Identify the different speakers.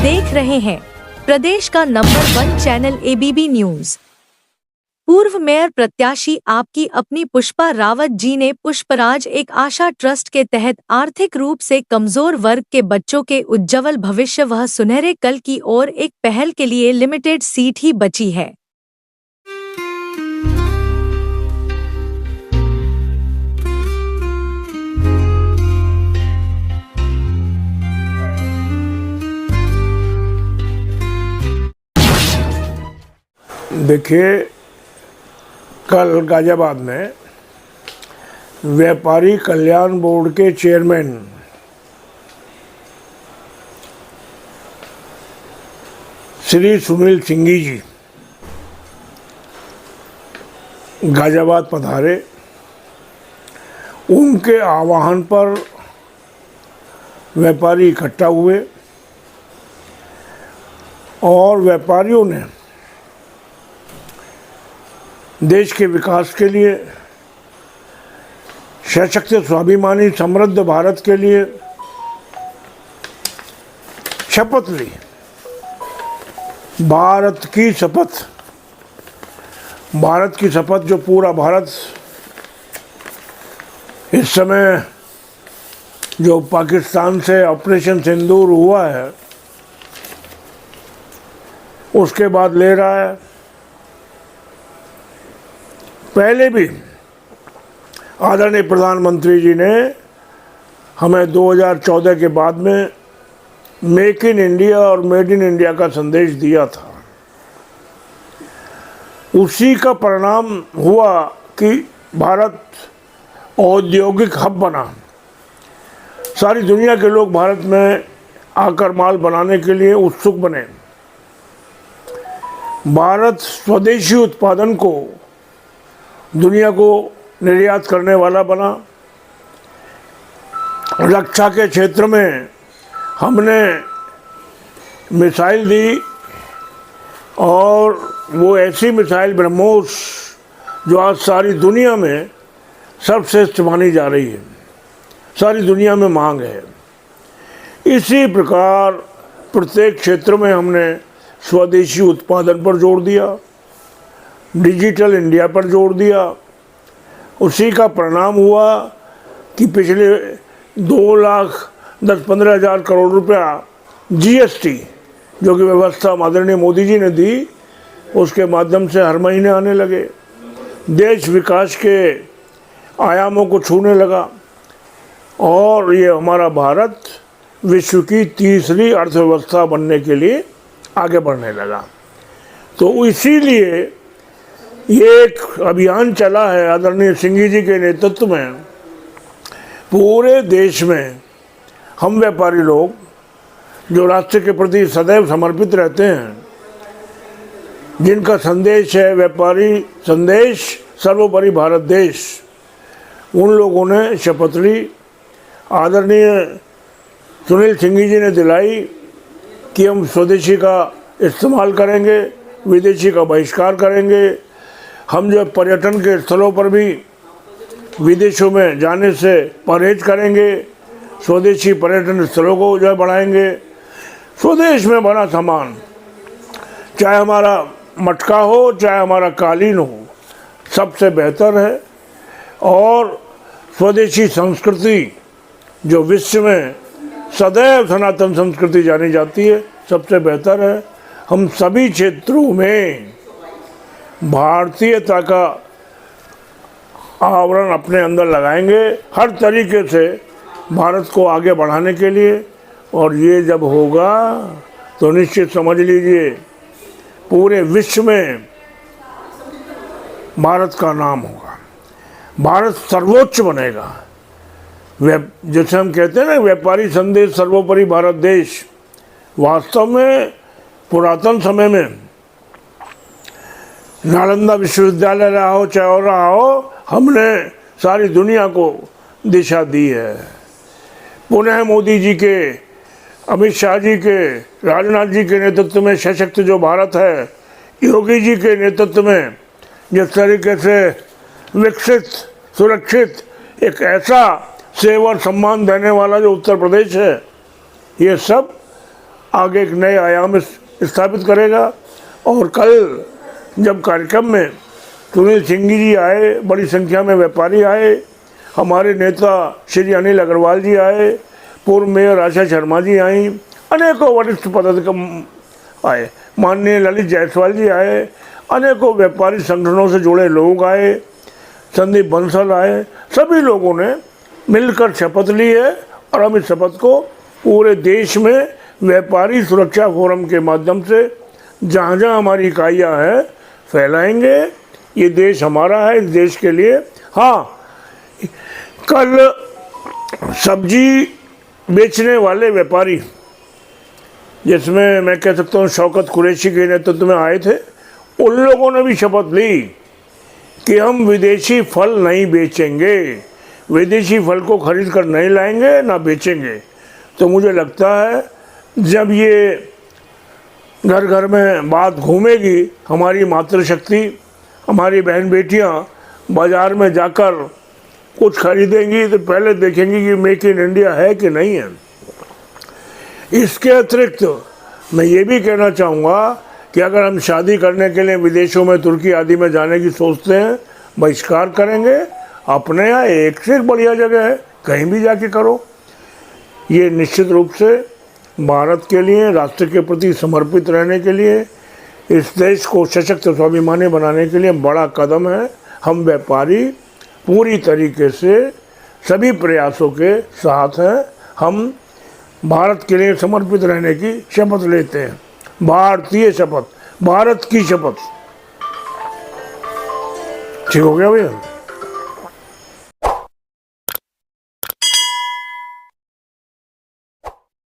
Speaker 1: देख रहे हैं प्रदेश का नंबर 1 चैनल ABB न्यूज। पूर्व मेयर प्रत्याशी आपकी अपनी पुष्पा रावत जी ने पुष्पराज एक आशा ट्रस्ट के तहत आर्थिक रूप से कमजोर वर्ग के बच्चों के उज्ज्वल भविष्य व सुनहरे कल की ओर एक पहल के लिए लिमिटेड सीट ही बची है।
Speaker 2: देखिए, कल गाजियाबाद में व्यापारी कल्याण बोर्ड के चेयरमैन श्री सुनील सिंघी जी गाजियाबाद पधारे। उनके आह्वान पर व्यापारी इकट्ठा हुए और व्यापारियों ने देश के विकास के लिए, सशक्त स्वाभिमानी समृद्ध भारत के लिए शपथ ली। भारत की शपथ, भारत की शपथ जो पूरा भारत इस समय जो पाकिस्तान से ऑपरेशन सिंदूर हुआ है उसके बाद ले रहा है। पहले भी आदरणीय प्रधानमंत्री जी ने हमें 2014 के बाद में मेक इन इंडिया और मेड इन इंडिया का संदेश दिया था। उसी का परिणाम हुआ कि भारत औद्योगिक हब बना। सारी दुनिया के लोग भारत में आकर माल बनाने के लिए उत्सुक बने। भारत स्वदेशी उत्पादन को दुनिया को निर्यात करने वाला बना। रक्षा के क्षेत्र में हमने मिसाइल दी और वो ऐसी मिसाइल ब्रह्मोस जो आज सारी दुनिया में सर्वश्रेष्ठ मानी जा रही है, सारी दुनिया में मांग है। इसी प्रकार प्रत्येक क्षेत्र में हमने स्वदेशी उत्पादन पर जोर दिया, डिजिटल इंडिया पर जोर दिया। उसी का परिणाम हुआ कि पिछले 2,10,15,000 करोड़ रुपया GST जो कि व्यवस्था आदरणीय मोदी जी ने दी, उसके माध्यम से हर महीने आने लगे। देश विकास के आयामों को छूने लगा और ये हमारा भारत विश्व की तीसरी अर्थव्यवस्था बनने के लिए आगे बढ़ने लगा। तो इसीलिए ये एक अभियान चला है आदरणीय सिंघी जी के नेतृत्व में। पूरे देश में हम व्यापारी लोग जो राष्ट्र के प्रति सदैव समर्पित रहते हैं, जिनका संदेश है व्यापारी संदेश सर्वोपरि भारत देश, उन लोगों ने शपथ ली। आदरणीय सुनील सिंघी जी ने दिलाई कि हम स्वदेशी का इस्तेमाल करेंगे, विदेशी का बहिष्कार करेंगे। हम जो पर्यटन के स्थलों पर भी विदेशों में जाने से परहेज करेंगे, स्वदेशी पर्यटन स्थलों को जो बढ़ाएंगे। स्वदेश में बना सामान, चाहे हमारा मटका हो चाहे हमारा कालीन हो, सबसे बेहतर है। और स्वदेशी संस्कृति जो विश्व में सदैव सनातन संस्कृति जानी जाती है, सबसे बेहतर है। हम सभी क्षेत्रों में भारतीयता का आवरण अपने अंदर लगाएंगे, हर तरीके से भारत को आगे बढ़ाने के लिए। और ये जब होगा तो निश्चित समझ लीजिए पूरे विश्व में भारत का नाम होगा, भारत सर्वोच्च बनेगा। जैसे हम कहते हैं ना, व्यापारी संदेश सर्वोपरि भारत देश। वास्तव में पुरातन समय में नालंदा विश्वविद्यालय रहा हो चाहे और रहा हो, हमने सारी दुनिया को दिशा दी है। पुनः मोदी जी के, अमित शाह जी के, राजनाथ जी के नेतृत्व में सशक्त जो भारत है, योगी जी के नेतृत्व में जिस तरीके से विकसित, सुरक्षित एक ऐसा सेवा और सम्मान देने वाला जो उत्तर प्रदेश है, ये सब आगे एक नए आयाम स्थापित करेगा। और कल जब कार्यक्रम में सुनील सिंघी जी आए, बड़ी संख्या में व्यापारी आए, हमारे नेता श्री अनिल अग्रवाल जी आए, पूर्व मेयर आशा शर्मा जी आई, अनेकों वरिष्ठ पदाधिकारी आए, माननीय ललित जायसवाल जी आए, अनेकों व्यापारी संगठनों से जुड़े लोग आए, संदीप बंसल आए। सभी लोगों ने मिलकर शपथ ली है और हम इस शपथ को पूरे देश में व्यापारी सुरक्षा फोरम के माध्यम से जहाँ जहाँ हमारी इकाइयाँ हैं फैलाएंगे। ये देश हमारा है, इस देश के लिए। हाँ, कल सब्जी बेचने वाले व्यापारी, जिसमें मैं कह सकता हूँ शौकत कुरैशी के नेतृत्व में आए थे, उन लोगों ने भी शपथ ली कि हम विदेशी फल नहीं बेचेंगे, विदेशी फल को खरीद कर नहीं लाएंगे, ना बेचेंगे। तो मुझे लगता है जब ये घर घर में बात घूमेगी, हमारी मातृशक्ति, हमारी बहन बेटियां बाज़ार में जाकर कुछ खरीदेंगी तो पहले देखेंगी कि मेक इन इंडिया है कि नहीं है। इसके अतिरिक्त मैं ये भी कहना चाहूँगा कि अगर हम शादी करने के लिए विदेशों में, तुर्की आदि में जाने की सोचते हैं, बहिष्कार करेंगे। अपने यहाँ एक से एक बढ़िया जगह है, कहीं भी जाके करो। ये निश्चित रूप से भारत के लिए, राष्ट्र के प्रति समर्पित रहने के लिए, इस देश को सशक्त स्वाभिमानी बनाने के लिए बड़ा कदम है। हम व्यापारी पूरी तरीके से सभी प्रयासों के साथ हैं। हम भारत के लिए समर्पित रहने की शपथ लेते हैं। भारतीय शपथ, भारत की शपथ। ठीक हो गया भैया?